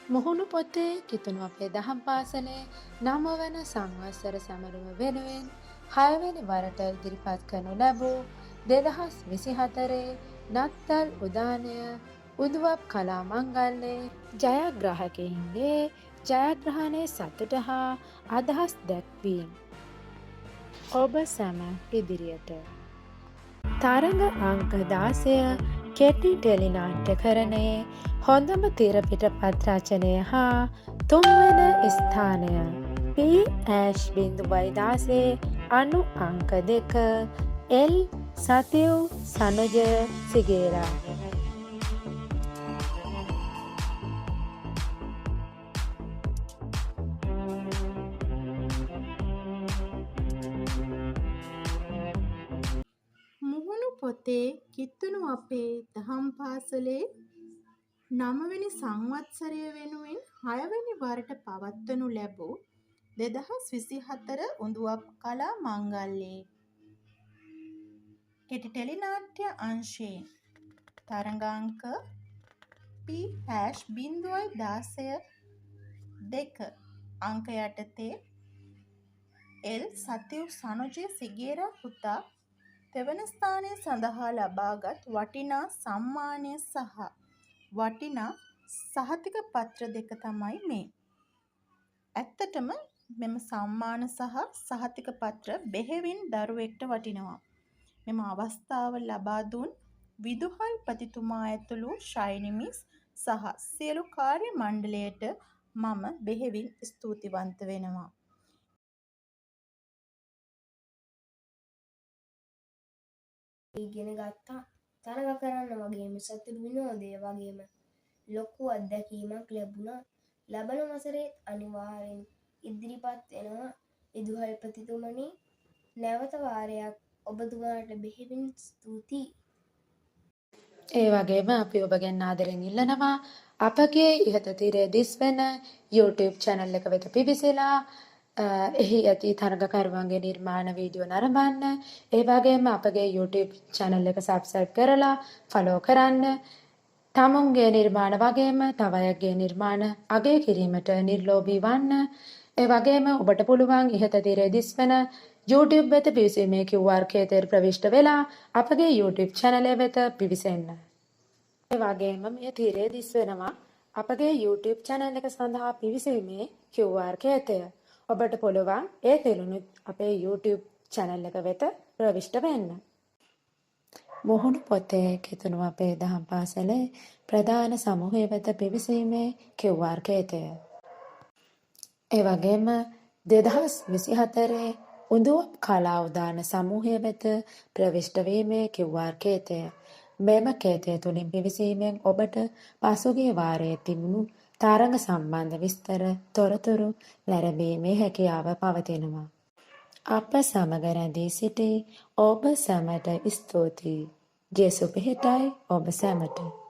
මුහුණු පොතේ කිතුණු අපේ දහම් පාසලේ 9 වන සංවත්සර සමරුම වෙනුවෙන් 6 වෙනි වරට ඉදිරිපත් කරනු ලැබූ 2024 නත්තල් උදානය උදුවප් කලා මංගල්‍යයේ ජයග්‍රාහකයින්ගේ ජයග්‍රහණයේ සතුට හා අදහස් දැක්වීම ඔබ සැම ඉදිරියට තරඟ අංක 16 කෙටි ටෙලි නාට්‍යකරණයේ හොඳම තිරපිටපත් රචනය හා 3 වන ස්ථානය P.-16 අනු අංක 2 L. සතිව් සනුජය සිගේරා මුහුණු පොතේ කිතුණු අපේ දහම් පාසලේ 9 වෙනි සංවත්සරය වෙනුවෙන් 6 වෙනි වරට පවත්වනු ලැබූ 2024 උඳුවප් කලා මංගල්‍යයේ කෙටි ටෙලි නාට්‍ය අංශයෙන් තරඟාංක P-0.16 2 අංක යටතේ L. සතිව් සනුජය සිගේරා පුතා තෙවන ස්ථානය සඳහා ලබාගත් වටිනා සම්මානය සහ වටිනා සහතික පත්‍ර දෙක තමයි මේ. ඇත්තටම මෙම සම්මාන සහ සහතික පත්‍ර බෙහෙවින් දරුවෙක්ට වටිනවා. මෙම අවස්ථාව ලබා දුන් විදුහල්පතිතුමා ඇතුළු ශයිනි මිස් සහ සියලු කාර්ය මණ්ඩලයට මම බෙහෙවින් ස්තුතිවන්ත වෙනවා. ඉගෙන ගත්තා තරඟ කරන්න වගේම සතුටු විනෝදය වගේම ලොකු අත්දැකීමක් ලැබුණා. ලබන වසරේ අනිවාර්යෙන් ඉදිරිපත් වෙනවා විදුහල්පතිතුමනි. නැවත වාරයක් ඔබතුමාට බෙහෙවින් ස්තුතියි. ඒ වගේම අපි ඔබගෙන් ආදරෙන් ඉල්ලනවා අපගේ ඉහත තිරේ දිස්වෙන YouTube channel එක වෙත පිවිසලා එහි ඇති තරඟකරුවන්ගේ නිර්මාණ වීඩියෝ නරඹන්න. ඒ වගේම අපගේ YouTube channel එක subscribe කරලා follow කරන්න. තමුන්ගේ නිර්මාණ වගේම තව අයගේ නිර්මාණ අගය කිරීමට නිර්ලෝභී වන්න. ඒ වගේම ඔබට පුළුවන් ඉහත තිරේ දිස්වෙන YouTube වෙත පිවිසීමේ QR කේතර ප්‍රවිෂ්ඨ වෙලා අපගේ YouTube channel වෙත පිවිසෙන්න. ඒ වගේම මේ තිරේ දිස්වෙනවා අපගේ YouTube channel එක සඳහා පිවිසීමේ QR කේතය. ඔබට පුළුවන් ඒ තෙලුණුත් අපේ YouTube channel එක වෙත ප්‍රවිෂ්ඨ වෙන්න. මුහුණු පොතේ කිතුණු අපේ දහම් පාසලේ ප්‍රධාන සමූහය වෙත පිවිසීමේ QR කේතය. ඒ වගේම 2024 උඳුවප් කලා උදාන සමූහය වෙත ප්‍රවිෂ්ඨ වීමේ QR කේතය. මෙම කේතය තුලින් පිවිසීමෙන් ඔබට පසුගිය වාරයේ තිබුණු තරඟ සම්බන්ධ විස්තර තොරතුරු ලැබීමේ හැකියාව පවතිනවා. අප සමග රැඳී සිටි ඔබ සැමට ස්තුතියි. ජේසු පිහිටයි ඔබ සැමට.